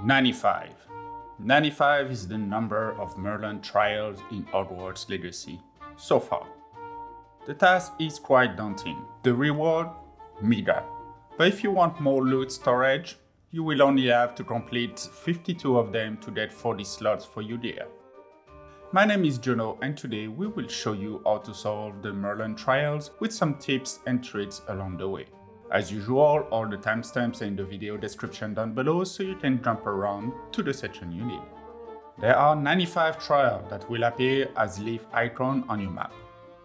95. 95 is the number of Merlin Trials in Hogwarts Legacy so far. The task is quite daunting. The reward? Meager. But if you want more loot storage, you will only have to complete 52 of them to get 40 slots for you there. My name is Jono and today we will show you how to solve the Merlin Trials with some tips and tricks along the way. As usual, all the timestamps are in the video description down below so you can jump around to the section you need. There are 95 trials that will appear as leaf icon on your map.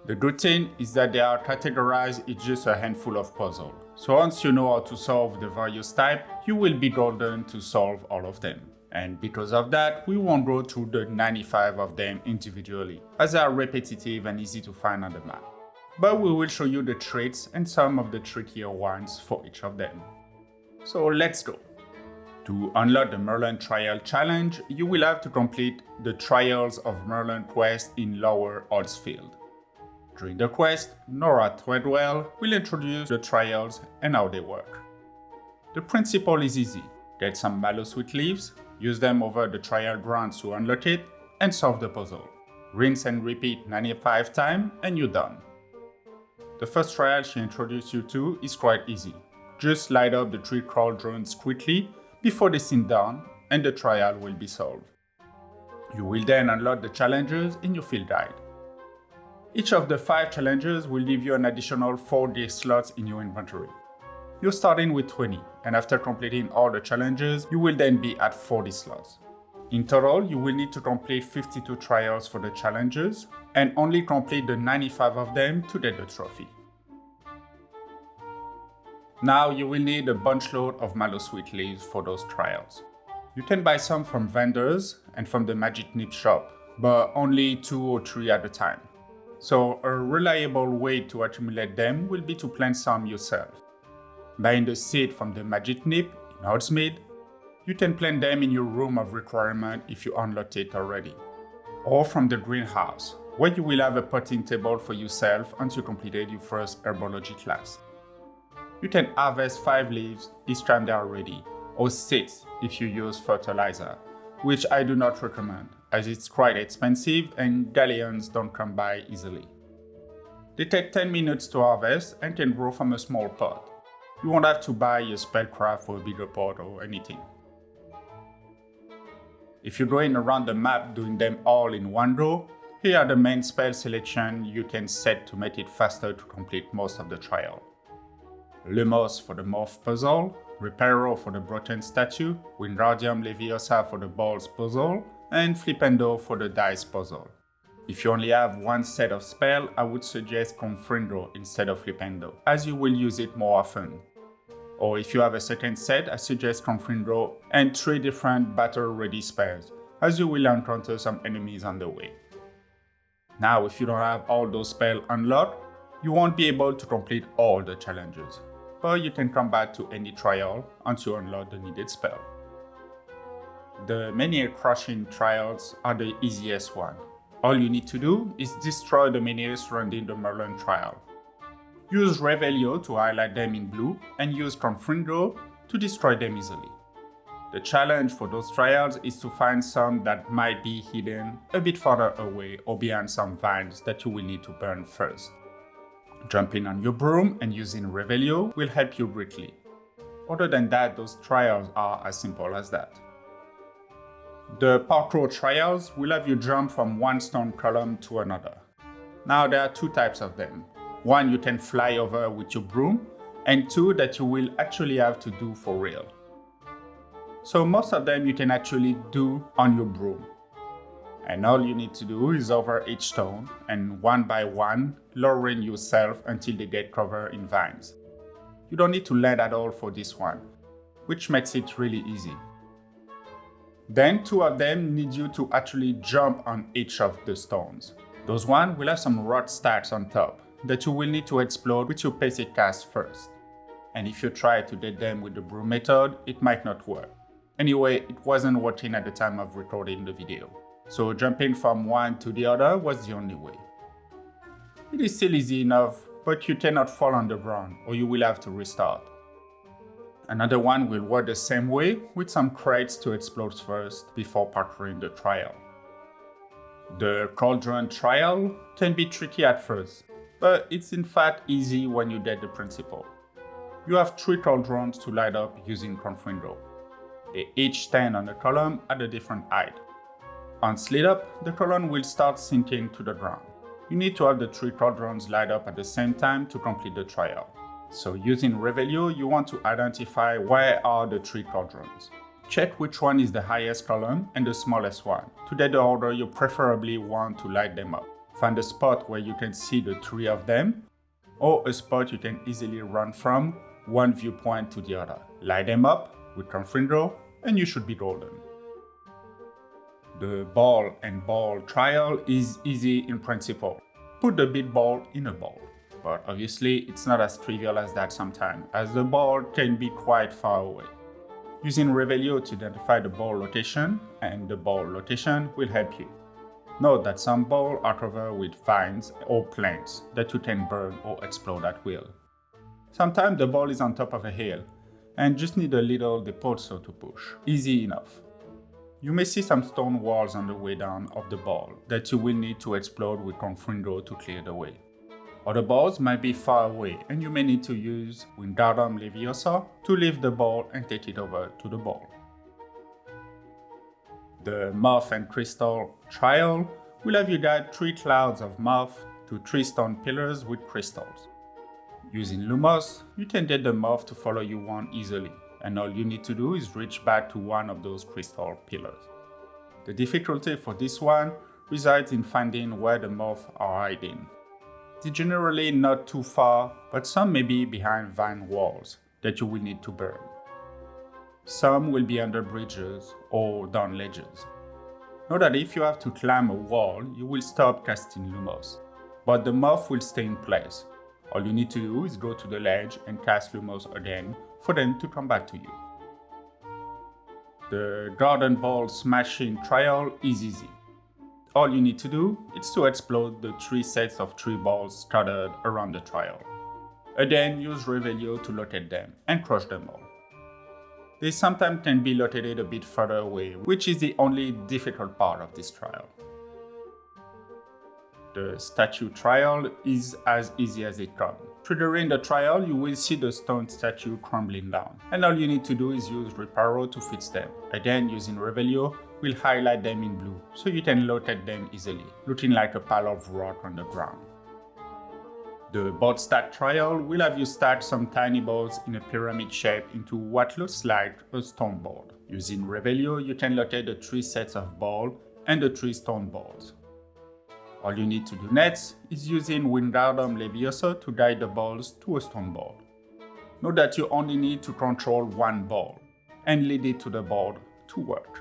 The good thing is that they are categorized in just a handful of puzzles. So once you know how to solve the various types, you will be golden to solve all of them. And because of that, we won't go through the 95 of them individually, as they are repetitive and easy to find on the map. But we will show you the tricks and some of the trickier ones for each of them. So let's go. To unlock the Merlin Trial Challenge, you will have to complete the Trials of Merlin quest in Lower Oddsfield. During the quest, Nora Threadwell will introduce the trials and how they work. The principle is easy. Get some Mallowsweet leaves, use them over the trial grounds to unlock it, and solve the puzzle. Rinse and repeat 95 times and you're done. The first trial she introduced you to is quite easy. Just light up the 3 Cauldrons quickly before they sink down and the trial will be solved. You will then unlock the challenges in your field guide. Each of the 5 challenges will give you an additional 4 slots in your inventory. You're starting with 20, and after completing all the challenges, you will then be at 40 slots. In total, you will need to complete 52 trials for the challenges, and only complete the 95 of them to get the trophy. Now you will need a bunch load of Mallowsweet leaves for those trials. You can buy some from vendors and from the Magic Nip shop, but only 2 or 3 at a time. So a reliable way to accumulate them will be to plant some yourself. Buying the seed from the Magic Nip in Hogsmeade, you can plant them in your room of requirement if you unlocked it already. Or from the greenhouse, where you will have a potting table for yourself once you completed your first herbology class. You can harvest 5 leaves each time they are ready, or 6 if you use fertilizer, which I do not recommend, as it's quite expensive and galleons don't come by easily. They take 10 minutes to harvest and can grow from a small pot. You won't have to buy a spellcraft for a bigger pot or anything. If you're going around the map doing them all in one go, here are the main spell selection you can set to make it faster to complete most of the trial. Lumos for the Moths puzzle, Reparo for the broken statue, Wingardium Leviosa for the balls puzzle, and Flipendo for the dice puzzle. If you only have one set of spell, I would suggest Confringo instead of Flipendo, as you will use it more often. Or if you have a second set, I suggest Confringo and 3 different battle-ready spells, as you will encounter some enemies on the way. Now, if you don't have all those spells unlocked, you won't be able to complete all the challenges, but you can come back to any trial once you unlock the needed spell. The Menhir crushing trials are the easiest one. All you need to do is destroy the Menhir surrounding the Merlin trial. Use Revelio to highlight them in blue and use Confringo to destroy them easily. The challenge for those trials is to find some that might be hidden a bit farther away or behind some vines that you will need to burn first. Jumping on your broom and using Revelio will help you greatly. Other than that, those trials are as simple as that. The Parkour trials will have you jump from one stone column to another. Now there are 2 types of them. One you can fly over with your broom, and 2 that you will actually have to do for real. So most of them you can actually do on your broom. And all you need to do is over each stone, and one by one, lowering yourself until they get covered in vines. You don't need to land at all for this one, which makes it really easy. Then 2 of them need you to actually jump on each of the stones. Those ones will have some rot stacks on top that you will need to explode with your basic cast first. And if you try to get them with the broom method, it might not work. Anyway, it wasn't working at the time of recording the video, so jumping from one to the other was the only way. It is still easy enough, but you cannot fall on the ground or you will have to restart. Another one will work the same way, with some crates to explore first before parkouring the trial. The Cauldron trial can be tricky at first, but it's in fact easy when you get the principle. You have 3 Cauldrons to light up using Confringo. They each stand on a column at a different height. Once lit up, the column will start sinking to the ground. You need to have the 3 Cauldrons light up at the same time to complete the trial. So using Revelio, you want to identify where are the 3 Cauldrons. Check which one is the highest column and the smallest one, to get the order you preferably want to light them up. Find a spot where you can see the 3 of them, or a spot you can easily run from one viewpoint to the other. Light them up with Confringo, and you should be golden. The ball and ball trial is easy in principle. Put the big ball in a ball. But obviously it's not as trivial as that sometimes, as the ball can be quite far away. Using Revelio to identify the ball location, and the ball location will help you. Note that some balls are covered with vines or plants that you can burn or explode at will. Sometimes the ball is on top of a hill, and just need a little Depulso to push. Easy enough. You may see some stone walls on the way down of the ball that you will need to explode with Confringo to clear the way. Other balls might be far away, and you may need to use Wingardium Leviosa to lift the ball and take it over to the ball. The Moth and Crystal trial will have you guide 3 clouds of moth to 3 stone pillars with crystals. Using Lumos, you can get the moth to follow you one easily, and all you need to do is reach back to one of those crystal pillars. The difficulty for this one resides in finding where the moths are hiding. They're generally not too far, but some may be behind vine walls that you will need to burn. Some will be under bridges or down ledges. Know that if you have to climb a wall, you will stop casting Lumos, but the moth will stay in place. All you need to do is go to the ledge and cast Lumos again for them to come back to you. The garden ball smashing trial is easy. All you need to do is to explode the 3 sets of 3 balls scattered around the trial. Again, use Revelio to locate them and crush them all. They sometimes can be located a bit further away, which is the only difficult part of this trial. The statue trial is as easy as it comes. Triggering the trial, you will see the stone statue crumbling down, and all you need to do is use Reparo to fix them. Again, using Revelio will highlight them in blue, so you can locate them easily, looking like a pile of rock on the ground. The board stack trial will have you stack some tiny balls in a pyramid shape into what looks like a stone board. Using Revelio, you can locate the 3 sets of balls and the 3 stone balls. All you need to do next is using Wingardium Leviosa to guide the balls to a stone board. Note that you only need to control one ball and lead it to the board to work.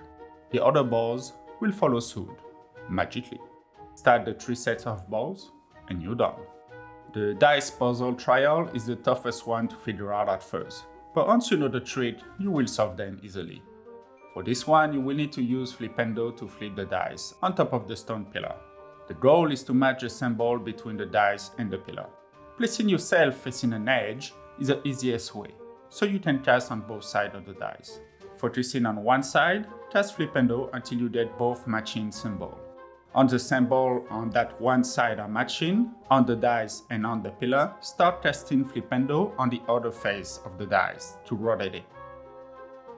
The other balls will follow suit, magically. Start the 3 sets of balls and you're done. The dice puzzle trial is the toughest one to figure out at first, but once you know the trick, you will solve them easily. For this one, you will need to use Flipendo to flip the dice on top of the stone pillar. The goal is to match the symbol between the dice and the pillar. Placing yourself facing an edge is the easiest way, so you can cast on both sides of the dice. Focusing on one side, cast Flipendo until you get both matching symbols. On the symbol on that one side are matching, on the dice and on the pillar, start casting Flipendo on the other face of the dice to rotate it.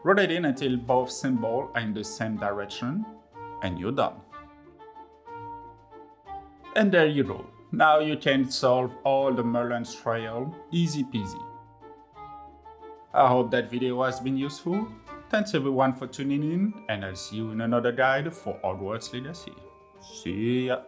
Rotate it until both symbols are in the same direction, and you're done. And there you go. Now you can solve all the Merlin's Trials easy peasy. I hope that video has been useful. Thanks everyone for tuning in, and I'll see you in another guide for Hogwarts Legacy. See ya!